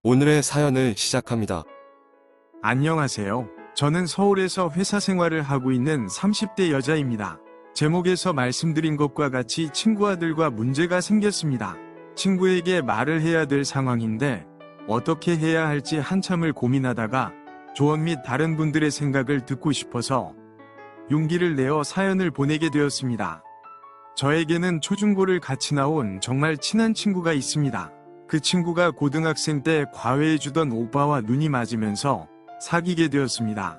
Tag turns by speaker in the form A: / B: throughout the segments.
A: 오늘의 사연을 시작합니다.
B: 안녕하세요. 저는 서울에서 회사 생활을 하고 있는 30대 여자입니다. 제목에서 말씀드린 것과 같이 친구 아들과 문제가 생겼습니다. 친구에게 말을 해야 될 상황인데 어떻게 해야 할지 한참을 고민하다가 조언 및 다른 분들의 생각을 듣고 싶어서 용기를 내어 사연을 보내게 되었습니다. 저에게는 초중고를 같이 나온 정말 친한 친구가 있습니다. 그 친구가 고등학생 때 과외해주던 오빠와 눈이 맞으면서 사귀게 되었습니다.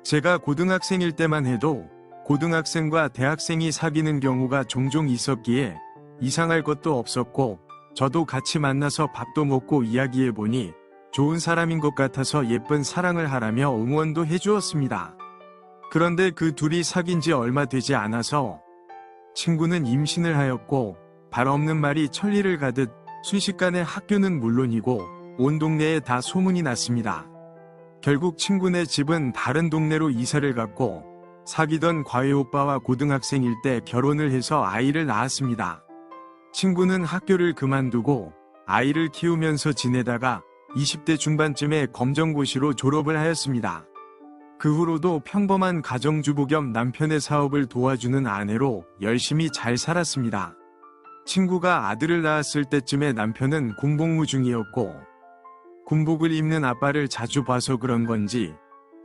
B: 제가 고등학생일 때만 해도 고등학생과 대학생이 사귀는 경우가 종종 있었기에 이상할 것도 없었고, 저도 같이 만나서 밥도 먹고 이야기해보니 좋은 사람인 것 같아서 예쁜 사랑을 하라며 응원도 해주었습니다. 그런데 그 둘이 사귄 지 얼마 되지 않아서 친구는 임신을 하였고, 발 없는 말이 천리를 가듯 순식간에 학교는 물론이고 온 동네에 다 소문이 났습니다. 결국 친구네 집은 다른 동네로 이사를 갔고, 사귀던 과외 오빠와 고등학생일 때 결혼을 해서 아이를 낳았습니다. 친구는 학교를 그만두고 아이를 키우면서 지내다가 20대 중반쯤에 검정고시로 졸업을 하였습니다. 그 후로도 평범한 가정주부 겸 남편의 사업을 도와주는 아내로 열심히 잘 살았습니다. 친구가 아들을 낳았을 때쯤에 남편은 군복무 중이었고, 군복을 입는 아빠를 자주 봐서 그런 건지,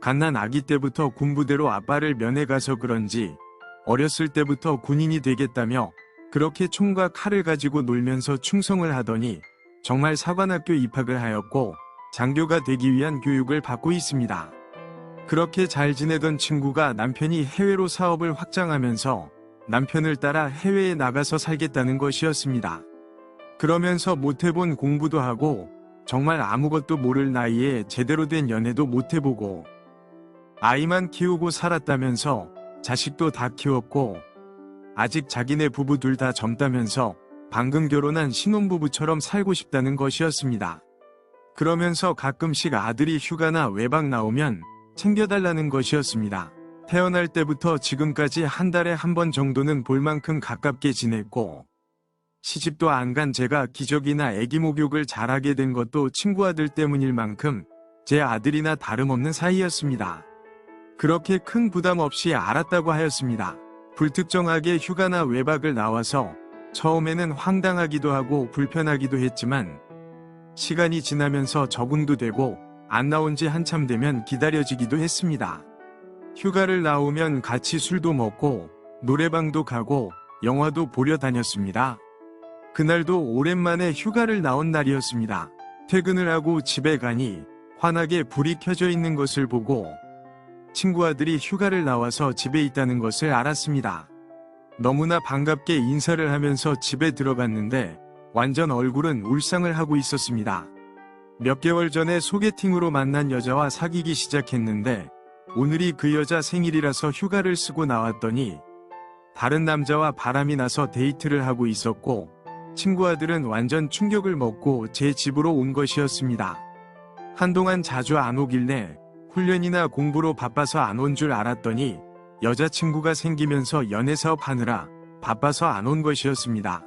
B: 갓난 아기 때부터 군부대로 아빠를 면회가서 그런지 어렸을 때부터 군인이 되겠다며 그렇게 총과 칼을 가지고 놀면서 충성을 하더니 정말 사관학교 입학을 하였고 장교가 되기 위한 교육을 받고 있습니다. 그렇게 잘 지내던 친구가 남편이 해외로 사업을 확장하면서 남편을 따라 해외에 나가서 살겠다는 것이었습니다. 그러면서 못해본 공부도 하고 정말 아무것도 모를 나이에 제대로 된 연애도 못해보고 아이만 키우고 살았다면서 자식도 다 키웠고 아직 자기네 부부 둘 다 젊다면서 방금 결혼한 신혼부부처럼 살고 싶다는 것이었습니다. 그러면서 가끔씩 아들이 휴가나 외박 나오면 챙겨달라는 것이었습니다. 태어날 때부터 지금까지 한 달에 한 번 정도는 볼 만큼 가깝게 지냈고, 시집도 안 간 제가 기저귀나 애기 목욕을 잘하게 된 것도 친구 아들 때문일 만큼 제 아들이나 다름없는 사이였습니다. 그렇게 큰 부담 없이 알았다고 하였습니다. 불특정하게 휴가나 외박을 나와서 처음에는 황당하기도 하고 불편하기도 했지만 시간이 지나면서 적응도 되고 안 나온 지 한참 되면 기다려지기도 했습니다. 휴가를 나오면 같이 술도 먹고 노래방도 가고 영화도 보려 다녔습니다. 그날도 오랜만에 휴가를 나온 날이었습니다. 퇴근을 하고 집에 가니 환하게 불이 켜져 있는 것을 보고 친구 아들이 휴가를 나와서 집에 있다는 것을 알았습니다. 너무나 반갑게 인사를 하면서 집에 들어갔는데 완전 얼굴은 울상을 하고 있었습니다. 몇 개월 전에 소개팅으로 만난 여자와 사귀기 시작했는데 오늘이 그 여자 생일이라서 휴가를 쓰고 나왔더니 다른 남자와 바람이 나서 데이트를 하고 있었고, 친구 아들은 완전 충격을 먹고 제 집으로 온 것이었습니다. 한동안 자주 안 오길래 훈련이나 공부로 바빠서 안 온 줄 알았더니 여자친구가 생기면서 연애사업 하느라 바빠서 안 온 것이었습니다.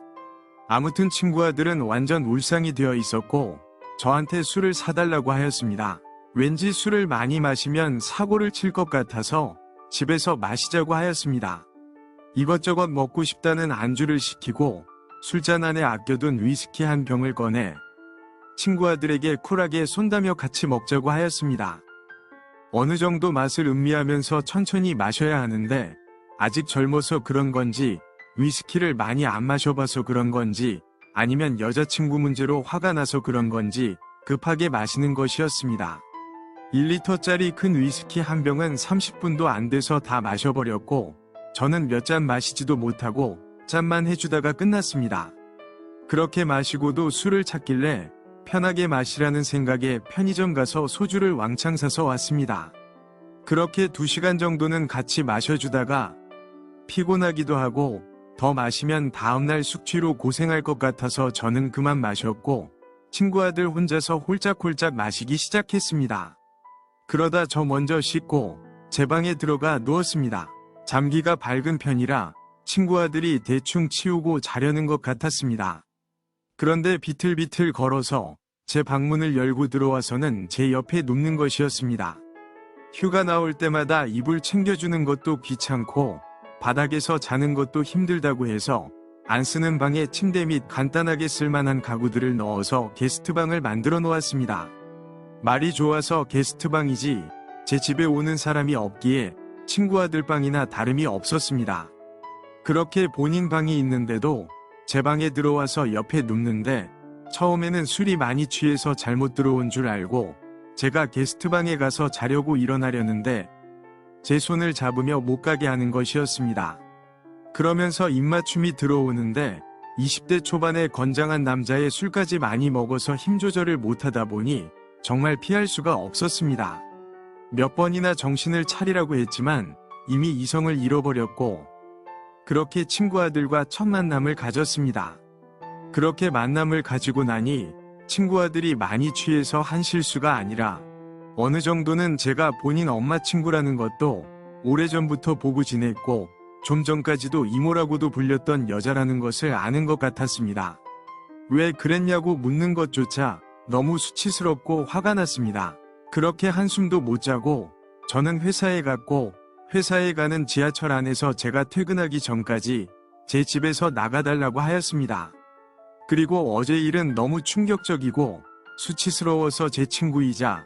B: 아무튼 친구 아들은 완전 울상이 되어 있었고 저한테 술을 사달라고 하였습니다. 왠지 술을 많이 마시면 사고를 칠 것 같아서 집에서 마시자고 하였습니다. 이것저것 먹고 싶다는 안주를 시키고 술잔 안에 아껴둔 위스키 한 병을 꺼내 친구 아들에게 쿨하게 쏜다며 같이 먹자고 하였습니다. 어느 정도 맛을 음미하면서 천천히 마셔야 하는데 아직 젊어서 그런 건지 위스키를 많이 안 마셔봐서 그런 건지 아니면 여자친구 문제로 화가 나서 그런 건지 급하게 마시는 것이었습니다. 1리터짜리 큰 위스키 한 병은 30분도 안 돼서 다 마셔버렸고 저는 몇 잔 마시지도 못하고 짠만 해주다가 끝났습니다. 그렇게 마시고도 술을 찾길래 편하게 마시라는 생각에 편의점 가서 소주를 왕창 사서 왔습니다. 그렇게 2시간 정도는 같이 마셔주다가 피곤하기도 하고 더 마시면 다음날 숙취로 고생할 것 같아서 저는 그만 마셨고 친구 아들 혼자서 홀짝홀짝 마시기 시작했습니다. 그러다 저 먼저 씻고 제 방에 들어가 누웠습니다. 잠기가 밝은 편이라 친구 아들이 대충 치우고 자려는 것 같았습니다. 그런데 비틀비틀 걸어서 제 방문을 열고 들어와서는 제 옆에 눕는 것이었습니다. 휴가 나올 때마다 이불 챙겨주는 것도 귀찮고 바닥에서 자는 것도 힘들다고 해서 안 쓰는 방에 침대 및 간단하게 쓸만한 가구들을 넣어서 게스트방을 만들어 놓았습니다. 말이 좋아서 게스트방이지 제 집에 오는 사람이 없기에 친구 아들 방이나 다름이 없었습니다. 그렇게 본인 방이 있는데도 제 방에 들어와서 옆에 눕는데 처음에는 술이 많이 취해서 잘못 들어온 줄 알고 제가 게스트방에 가서 자려고 일어나려는데 제 손을 잡으며 못 가게 하는 것이었습니다. 그러면서 입맞춤이 들어오는데 20대 초반의 건장한 남자의 술까지 많이 먹어서 힘 조절을 못하다 보니 정말 피할 수가 없었습니다. 몇 번이나 정신을 차리라고 했지만 이미 이성을 잃어버렸고 그렇게 친구 아들과 첫 만남을 가졌습니다. 그렇게 만남을 가지고 나니 친구 아들이 많이 취해서 한 실수가 아니라 어느 정도는 제가 본인 엄마 친구라는 것도 오래전부터 보고 지냈고 좀 전까지도 이모라고도 불렸던 여자라는 것을 아는 것 같았습니다. 왜 그랬냐고 묻는 것조차 너무 수치스럽고 화가 났습니다. 그렇게 한숨도 못 자고 저는 회사에 갔고 회사에 가는 지하철 안에서 제가 퇴근하기 전까지 제 집에서 나가달라고 하였습니다. 그리고 어제 일은 너무 충격적이고 수치스러워서 제 친구이자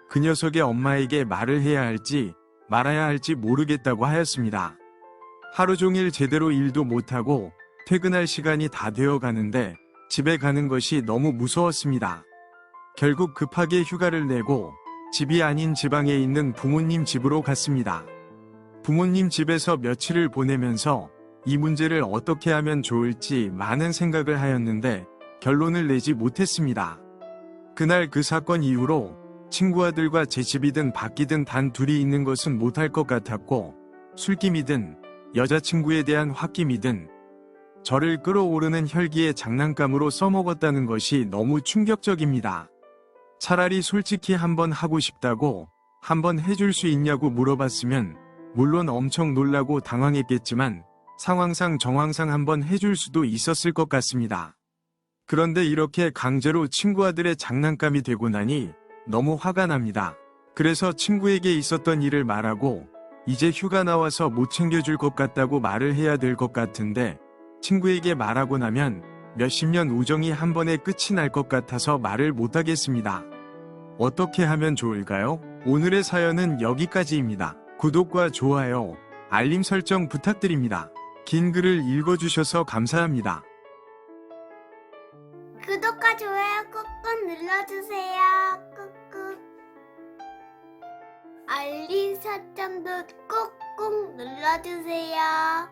B: 그 녀석의 엄마에게 말을 해야 할지 말아야 할지 모르겠다고 하였습니다. 하루 종일 제대로 일도 못하고 퇴근할 시간이 다 되어 가는데 집에 가는 것이 너무 무서웠습니다. 결국 급하게 휴가를 내고 집이 아닌 지방에 있는 부모님 집으로 갔습니다. 부모님 집에서 며칠을 보내면서 이 문제를 어떻게 하면 좋을지 많은 생각을 하였는데 결론을 내지 못했습니다. 그날 그 사건 이후로 친구 아들과 제 집이든 밖이든 단 둘이 있는 것은 못할 것 같았고 술김이든 여자친구에 대한 홧김이든 저를 끌어오르는 혈기의 장난감으로 써먹었다는 것이 너무 충격적입니다. 차라리 솔직히 한번 하고 싶다고 한번 해줄 수 있냐고 물어봤으면 물론 엄청 놀라고 당황했겠지만 상황상 정황상 한번 해줄 수도 있었을 것 같습니다. 그런데 이렇게 강제로 친구 아들의 장난감이 되고 나니 너무 화가 납니다. 그래서 친구에게 있었던 일을 말하고 이제 휴가 나와서 못 챙겨줄 것 같다고 말을 해야 될 것 같은데 친구에게 말하고 나면 몇십 년 우정이 한 번에 끝이 날 것 같아서 말을 못하겠습니다. 어떻게 하면 좋을까요? 오늘의 사연은 여기까지입니다. 구독과 좋아요, 알림 설정 부탁드립니다. 긴 글을 읽어주셔서 감사합니다.
C: 구독과 좋아요 꾹꾹 눌러주세요. 꾹꾹. 알림 설정도 꾹꾹 눌러주세요.